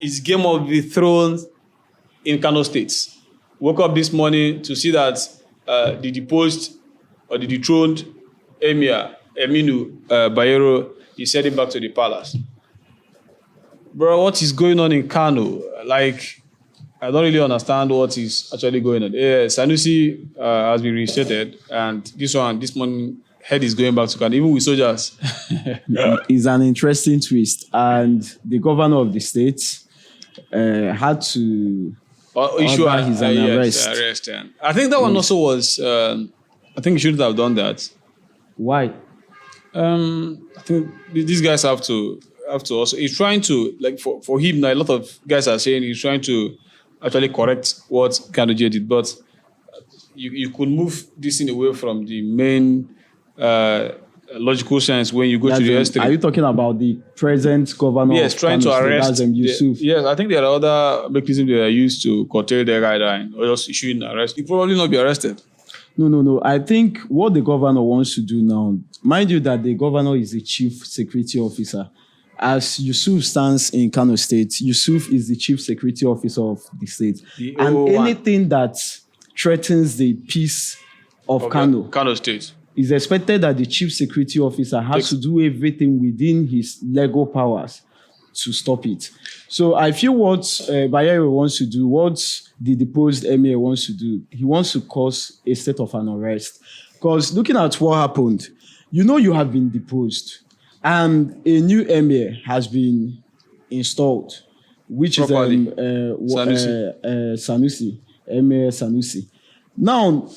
It's Game of the Thrones in Kano State. Woke up this morning to see that the deposed or the dethroned Emir, Aminu Bayero, is heading back to the palace. Bro, what is going on in Kano? Like, I don't really understand what is actually going on. Sanusi has been reinstated, and this morning, head is going back to Kano, even with soldiers. It's an interesting twist, and the governor of the state had to issue his arrest. Yeah. I think that one also was. I think he shouldn't have done that. Why? I think these guys have to also. He's trying to, like, for him now. A lot of guys are saying he's trying to actually correct what Kano did, but you could move this in away from the main logical sense when you go to the S3. Are you talking about the present governor? Yes, trying to arrest Yusuf. Yes, I think there are other mechanisms they are used to curtail their guideline or just issuing arrest. He probably not be arrested. No. I think what the governor wants to do now, mind you that the governor is the chief security officer. As Yusuf stands in Kano State, Yusuf is the chief security officer of the state. And anything that threatens the peace of Kano State, it's expected that the chief security officer has to do everything within his legal powers to stop it. So I feel what Bayero wants to do, what the deposed emir wants to do, he wants to cause a state of an unrest. Because looking at what happened, you have been deposed and a new emir has been installed, which is Sanusi, Emir Sanusi. Now,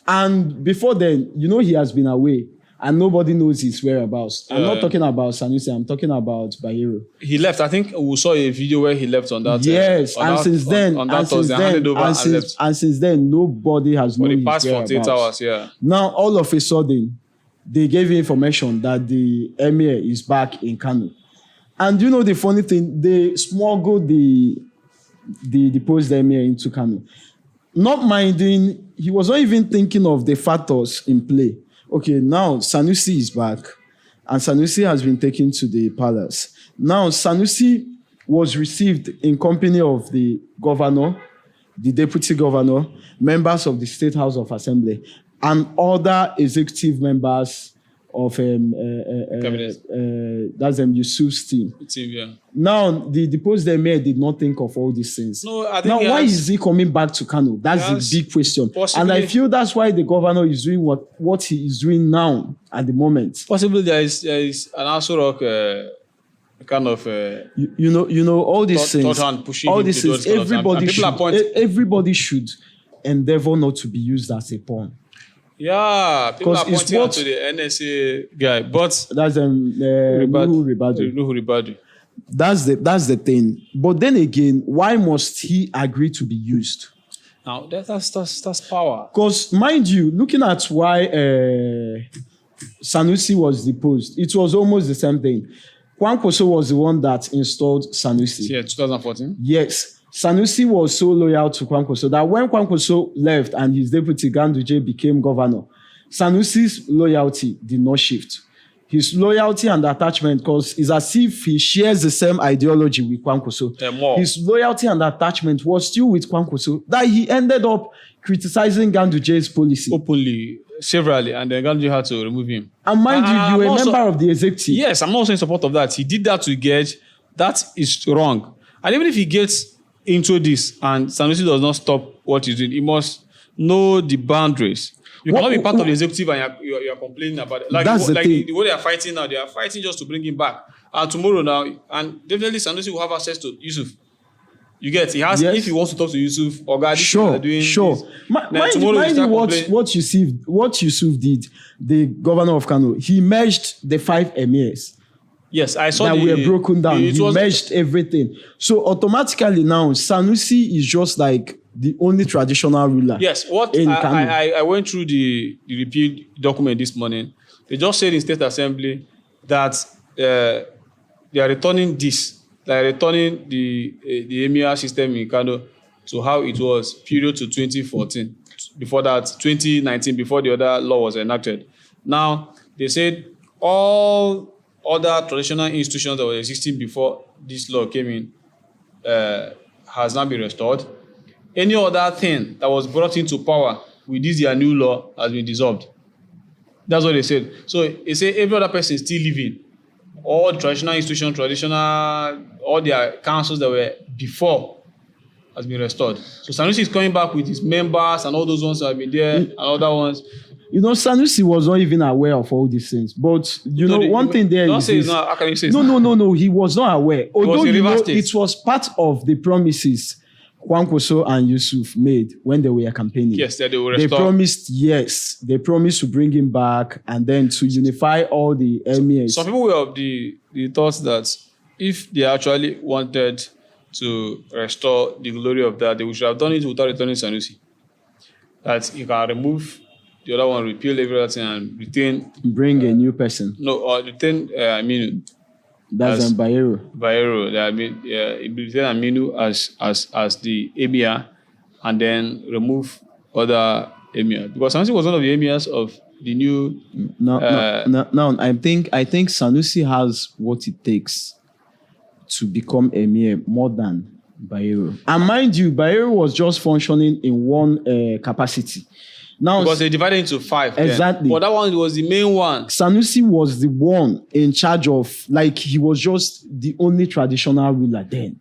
and before then, he has been away and nobody knows his whereabouts. I'm not talking about Sanusi, I'm talking about Bayero. He left. I think we saw a video where he left on that. Yes, and since then, nobody has known his whereabouts. For the past 48 hours, yeah. Now, all of a sudden, they gave information that the emir is back in Kano. And the funny thing, they smuggled the deposed emir into Kano. Not minding, he was not even thinking of the factors in play. Okay, now Sanusi is back and Sanusi has been taken to the palace. Now Sanusi was received in company of the governor, the deputy governor, members of the State House of Assembly, and other executive members of that's Yusuf's team. Yeah. Now, the deposed emir did not think of all these things. No, I think now, why is he coming back to Kano? That's the big question. And I feel that's why the governor is doing what he is doing now at the moment. Possibly there is an answer of kind of all these things. All these things. Everybody should endeavor not to be used as a pawn. Yeah, people are pointing out to the NSA guy, but that's Nuhu Ribadu. That's the thing. But then again, why must he agree to be used? Now that's power. Because mind you, looking at why Sanusi was deposed, it was almost the same thing. Kwankwaso was the one that installed Sanusi. Yeah, 2014. Yes. Sanusi was so loyal to Kwankwaso that when Kwankwaso left and his deputy Ganduje became governor, Sanusi's loyalty did not shift. His loyalty and attachment, because it's as if he shares the same ideology with Kwankwaso. His loyalty and attachment was still with Kwankwaso, that he ended up criticizing Ganduje's policy. Openly, severally, and then Ganduje had to remove him. And mind you were a member of the executive. Yes, I'm also in support of that. He did that to gauge. That is wrong. And even if he gets into this and Sanusi does not stop what he's doing, he must know the boundaries. You cannot be part of the executive and you're complaining about it. The way they are fighting now, they are fighting just to bring him back. And tomorrow now, and definitely Sanusi will have access to Yusuf. You get, he has, if he wants to talk to Yusuf, or God, sure. Mind you, what Yusuf did, the governor of Kano, he merged the 5 emirs. Yes, I saw that were broken down. He merged everything. So automatically now, Sanusi is just like the only traditional ruler. Yes, I went through the repeat document this morning. They just said in State Assembly that they are returning this. They are returning the emir system in Kano to how it was period to 2014. Before that, 2019, before the other law was enacted. Now, they said all other traditional institutions that were existing before this law came in, has now been restored. Any other thing that was brought into power with this their new law has been dissolved. That's what they said. So they say every other person is still living. All traditional institutions, all their councils that were before has been restored. So Sanusi is coming back with his members and all those ones that have been there and other ones. Sanusi was not even aware of all these things. But one thing there don't is say it's not. How can you say it's no. He was not aware. Although State. it was part of the promises Kwankwaso and Yusuf made when they were campaigning. Yes, that they will restore. They promised to bring him back and then to unify all the emirs. Some people were of the thoughts that if they actually wanted to restore the glory of that, they should have done it without returning Sanusi. That you can remove the other one, repeal everything and retain... Bring a new person. No, or retain Aminu. That's Bayero. Bayero. Retain Aminu as the emir and then remove other emir. Because Sanusi was one of the emirs of the new... No. I think Sanusi has what it takes to become emir more than Bayero. And mind you, Bayero was just functioning in one capacity. Now, because they divided into 5. Exactly. Then. But that one was the main one. Sanusi was the one in charge of, he was just the only traditional ruler then.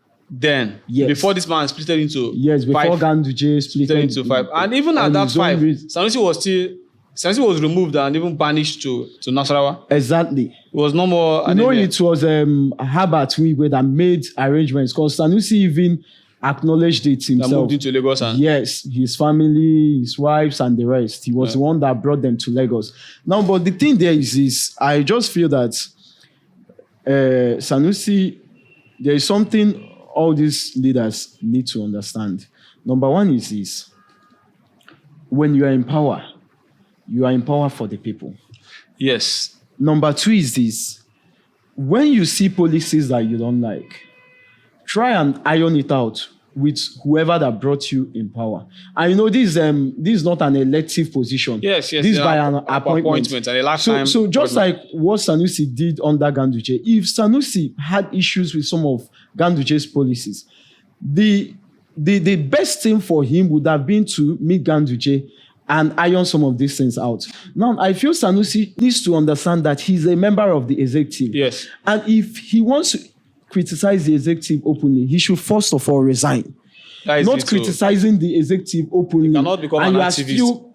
Yes. Before this man split into 5. Before Ganduje split into 5. And even at that 5, Sanusi was removed and even banished to Nasarawa. Exactly. It was no more... it was Herbert Wigwe that made arrangements because Sanusi even acknowledged it himself. That moved into Lagos. Yes, his family, his wives, and the rest. He was the one that brought them to Lagos. Now, but the thing there is I just feel that Sanusi, there is something all these leaders need to understand. Number one is this. When you are in power for the people. Yes. Number 2 is this. When you see policies that you don't like, try and iron it out with whoever that brought you in power. And this is not an elective position. Yes. This is by an appointment. And a lifetime. So just like what Sanusi did under Ganduje, if Sanusi had issues with some of Ganduje's policies, the best thing for him would have been to meet Ganduje and iron some of these things out. Now, I feel Sanusi needs to understand that he's a member of the executive. Yes. And if he wants to criticize the executive openly, he should first of all resign. Not criticizing the executive openly. You cannot become an activist.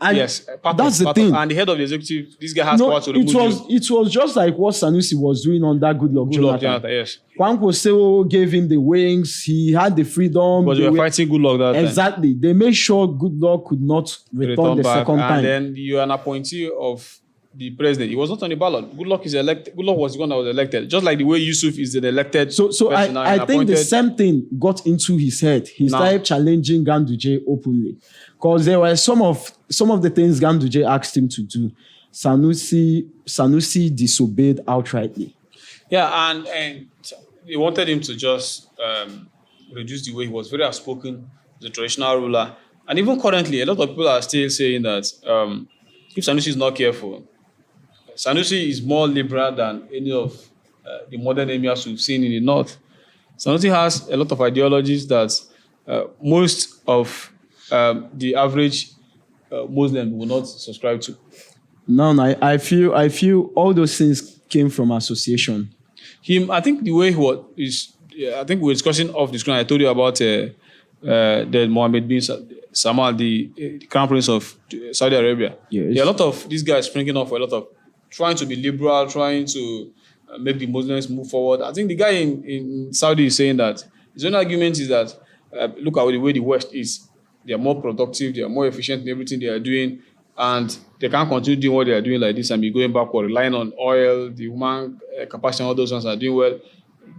That's the thing. And the head of the executive, this guy has power to remove you. It was just like what Sanusi was doing under Goodluck Jonathan. Yes. Kwankwaso gave him the wings. He had the freedom. But they were fighting Goodluck that time. Exactly. They made sure Goodluck could not return the second time. And then you are an appointee of the president. He was not on the ballot. Goodluck is elected. Goodluck was the one that was elected. Just like the way Yusuf is the elected. So I think the same thing got into his head. He started challenging Ganduje openly. Because there were some of the things Ganduje asked him to do. Sanusi disobeyed outrightly. Yeah, and he wanted him to just reduce the way he was very outspoken, the traditional ruler. And even currently, a lot of people are still saying that if Sanusi is not careful, Sanusi is more liberal than any of the modern emirs we've seen in the north. Sanusi has a lot of ideologies that most of the average Muslim will not subscribe to. No, I feel all those things came from association. I think the way he was is. I think we were discussing off the screen. I told you about the Mohammed bin Salman, the crown prince of Saudi Arabia. Yes. There are a lot of these guys springing up for a lot of trying to be liberal, trying to make the Muslims move forward. I think the guy in Saudi is saying that his own argument is that look at the way the West is. They are more productive, they are more efficient in everything they are doing, and they can't continue doing what they are doing like this and be going backward, relying on oil, the human capacity, all those ones are doing well.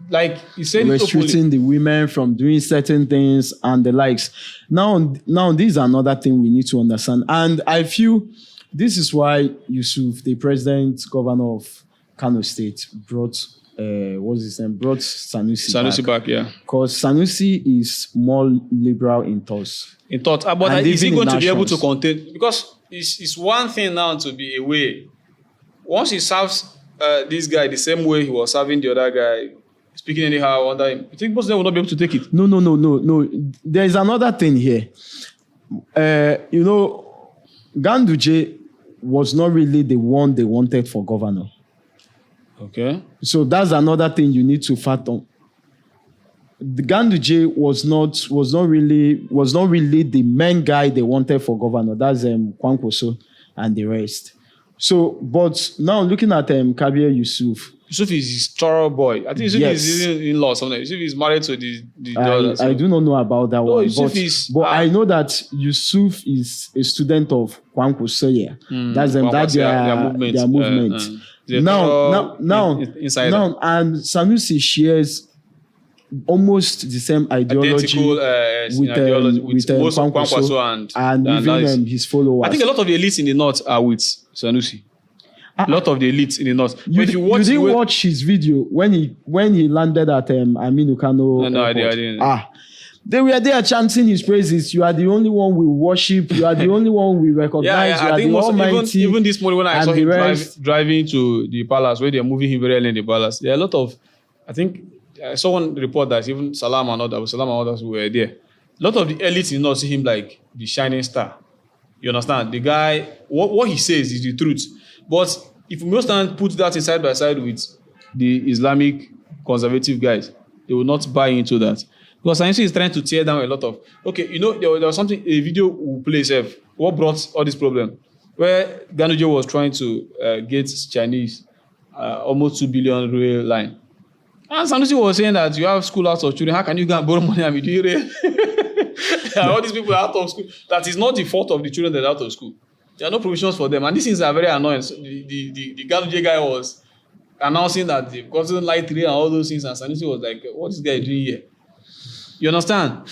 Like he's saying, restricting the women from doing certain things and the likes. Now, this is another thing we need to understand, and I feel this is why Yusuf, the president governor of Kano State, brought Brought Sanusi back, yeah. Because Sanusi is more liberal in thoughts. But is he going to be able to contain? Because it's one thing now to be away. Once he serves this guy the same way he was serving the other guy, speaking anyhow under him, you think most of them will not be able to take it? No. There is another thing here. Ganduje was not really the one they wanted for governor. Okay. So that's another thing you need to factor. The Ganduje was not really the main guy they wanted for governor. That's Kwankwaso and the rest. So, but now looking at ABBA Yusuf. Yusuf is his thorough boy. I think Yusuf is in-law something. Yusuf is married to the daughter. I do not know about that one. But I know that Yusuf is a student of Kwankwaso. Yeah. That's their movement. Now, and Sanusi shares almost the same ideology with Kwankwaso and even his followers. I think a lot of the elites in the north are with Sanusi. A lot of the elites in the north. You didn't watch his video when he landed at Aminu Kano. No, I didn't. They were there chanting his praises. You are the only one we worship. You are the only one we recognize. I think even this morning when I saw him driving to the palace, where they're moving him very early in the palace, there are a lot of, I think, I saw one report that even Salam and others were there. A lot of the elites did not see him like the shining star. You understand? The guy, what he says is the truth. But if we must put that side by side with the Islamic conservative guys, they will not buy into that. Because Sanusi is trying to tear down a lot of... Okay, there was something, a video will play itself. What brought all this problem? Where Ganduje was trying to get Chinese almost 2 billion rail line. And Sanusi was saying that you have school out of children. How can you go and borrow money and be doing rail? All these people are out of school. That is not the fault of the children that are out of school. There are no provisions for them. And these things are very annoying. So the Ganduje guy was announcing that they've gotten light rail and all those things. And Sanusi was like, what is this guy doing here? You understand?